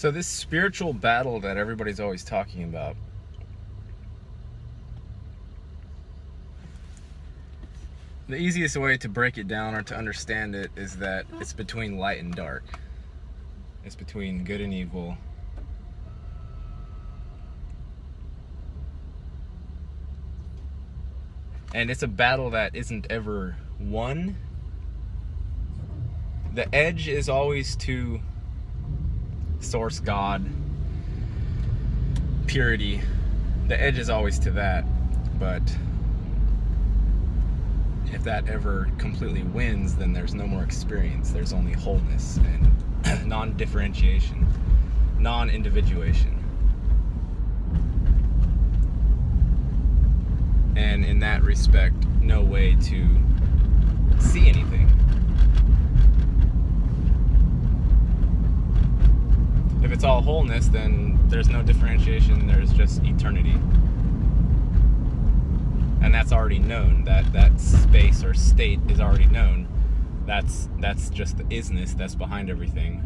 So this spiritual battle that everybody's always talking about, the easiest way to break it down or to understand it is that it's between light and dark. It's between good and evil. And it's a battle that isn't ever won. The edge is always to source, God, purity. The edge is always to that. But if that ever completely wins, then there's no more experience. There's only wholeness and non-differentiation, non-individuation. And in that respect, no way to see anything. If it's all wholeness, then there's no differentiation, there's just eternity. And that's already known. That space or state is already known. That's just the isness that's behind everything.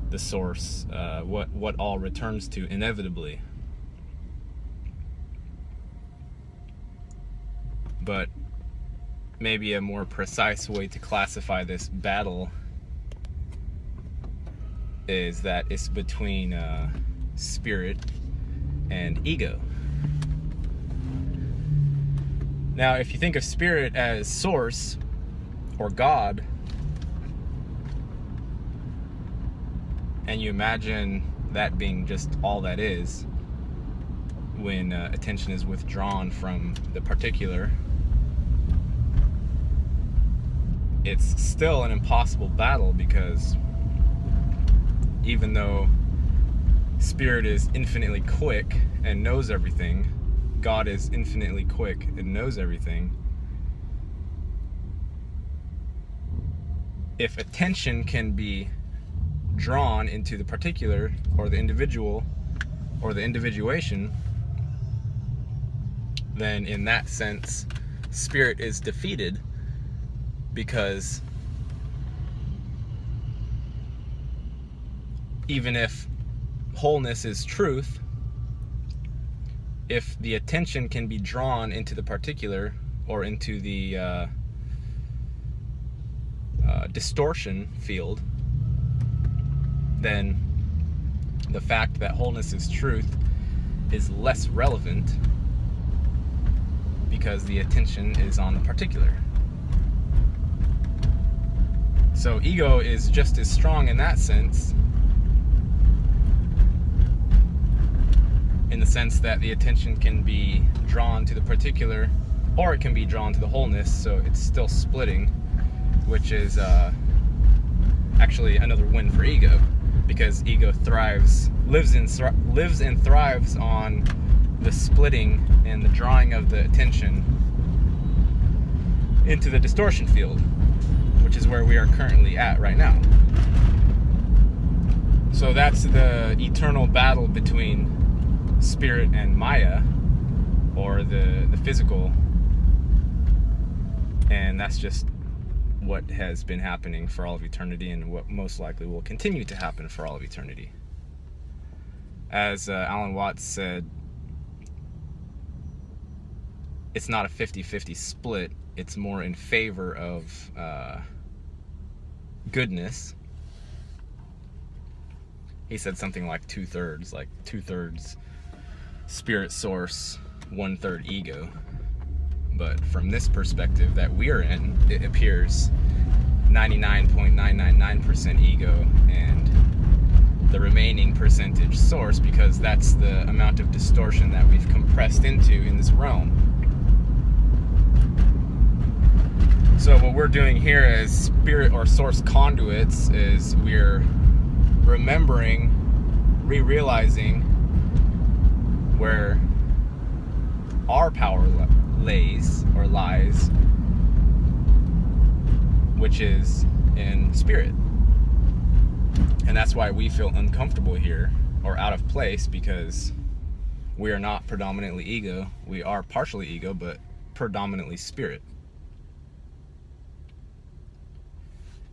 The source, what all returns to inevitably. But maybe a more precise way to classify this battle is that it's between spirit and ego. Now, if you think of spirit as source or God, and you imagine that being just all that is, when attention is withdrawn from the particular, it's still an impossible battle, because even though spirit is infinitely quick and knows everything, God is infinitely quick and knows everything. If attention can be drawn into the particular or the individual or the individuation, then in that sense, spirit is defeated, because even if wholeness is truth, if the attention can be drawn into the particular or into the distortion field, then the fact that wholeness is truth is less relevant, because the attention is on the particular. So ego is just as strong in that sense, in the sense that the attention can be drawn to the particular, or it can be drawn to the wholeness, so it's still splitting, which is actually another win for ego, because ego lives and thrives on the splitting and the drawing of the attention into the distortion field, which is where we are currently at right now. So that's the eternal battle between spirit and Maya, or the physical, and that's just what has been happening for all of eternity, and what most likely will continue to happen for all of eternity. As Alan Watts said, it's not a 50-50 split, it's more in favor of goodness. He said something like two-thirds spirit source, 1/3 ego. But from this perspective that we're in, it appears 99.999% ego and the remaining percentage source, because that's the amount of distortion that we've compressed into in this realm. So what we're doing here as spirit or source conduits is we're remembering, re-realizing where our power lays or lies, which is in spirit. And that's why we feel uncomfortable here or out of place, because we are not predominantly ego. We are partially ego, but predominantly spirit.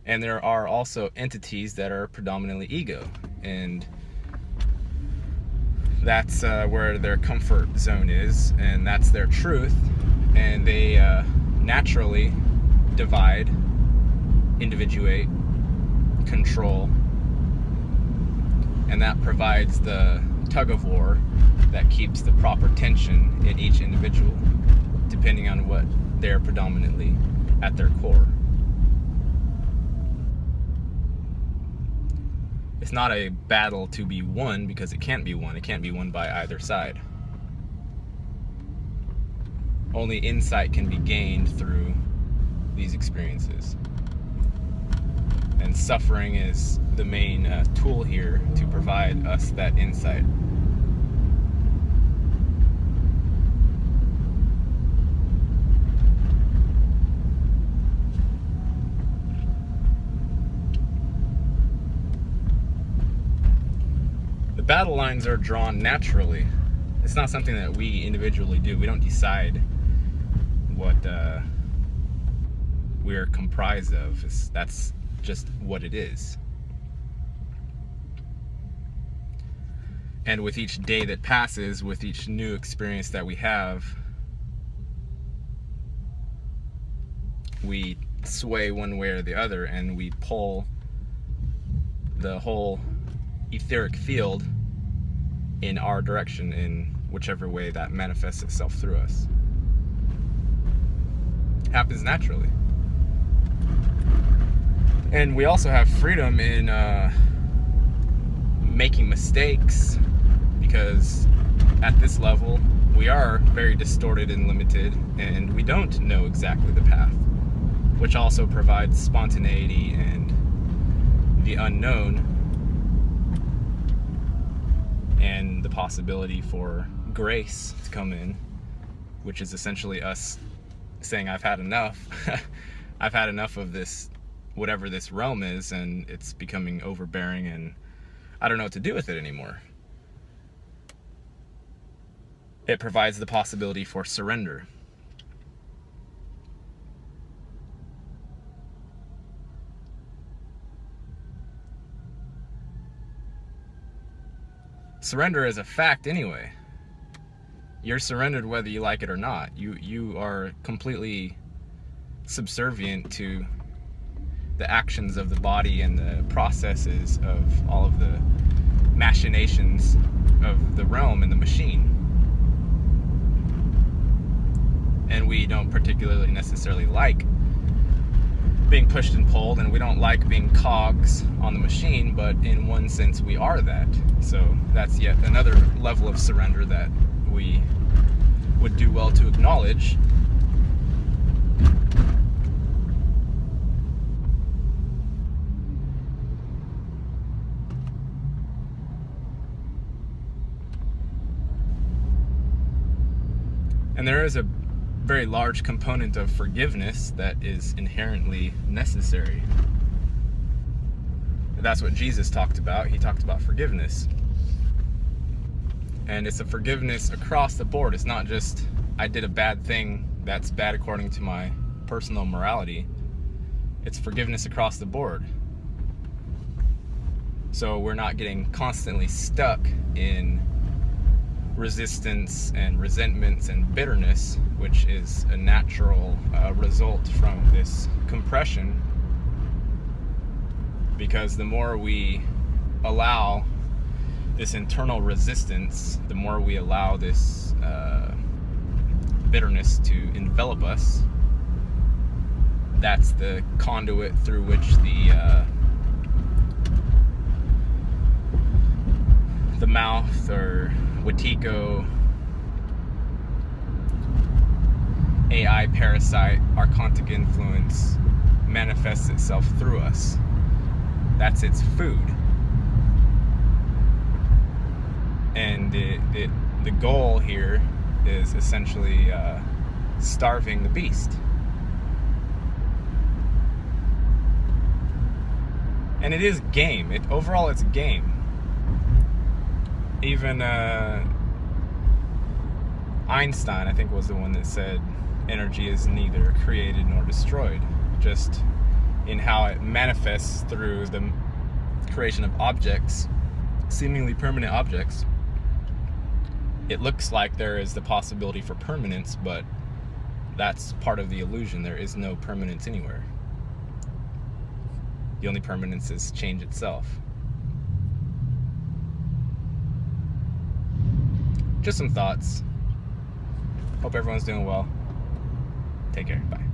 And there are also entities that are predominantly ego. and that's where their comfort zone is, and that's their truth, and they naturally divide, individuate, control, and that provides the tug of war that keeps the proper tension in each individual, depending on what they're predominantly at their core. It's not a battle to be won, because it can't be won. It can't be won by either side. Only insight can be gained through these experiences. And suffering is the main tool here to provide us that insight. The battle lines are drawn naturally. It's not something that we individually do. We don't decide what we're comprised of. That's just what it is. And with each day that passes, with each new experience that we have, we sway one way or the other, and we pull the whole etheric field in our direction, in whichever way that manifests itself through us. It happens naturally. And we also have freedom in making mistakes, because at this level we are very distorted and limited, and we don't know exactly the path, which also provides spontaneity and the unknown, and the possibility for grace to come in, which is essentially us saying, I've had enough. I've had enough of this, whatever this realm is, and it's becoming overbearing, and I don't know what to do with it anymore. It provides the possibility for surrender. Surrender is a fact anyway. You're surrendered whether you like it or not. You are completely subservient to the actions of the body and the processes of all of the machinations of the realm and the machine. And we don't particularly necessarily like being pushed and pulled, and we don't like being cogs on the machine, but in one sense we are that. So that's yet another level of surrender that we would do well to acknowledge. And there is a very large component of forgiveness that is inherently necessary. That's what Jesus talked about. He talked about forgiveness. And it's a forgiveness across the board. It's not just, I did a bad thing that's bad according to my personal morality. It's forgiveness across the board. So we're not getting constantly stuck in resistance and resentments and bitterness, which is a natural result from this compression. Because the more we allow this internal resistance, the more we allow this bitterness to envelop us, that's the conduit through which the mouth, or Wetiko, AI parasite, archontic influence manifests itself through us. That's its food. And the goal here is essentially starving the beast. And it is game. Overall, it's game. Even Einstein, I think, was the one that said energy is neither created nor destroyed, just in how it manifests through the creation of objects seemingly permanent objects, it looks like there is the possibility for permanence, but that's part of the illusion. There is no permanence anywhere. The only permanence is change itself. Just some thoughts. Hope everyone's doing well. Take care. Bye.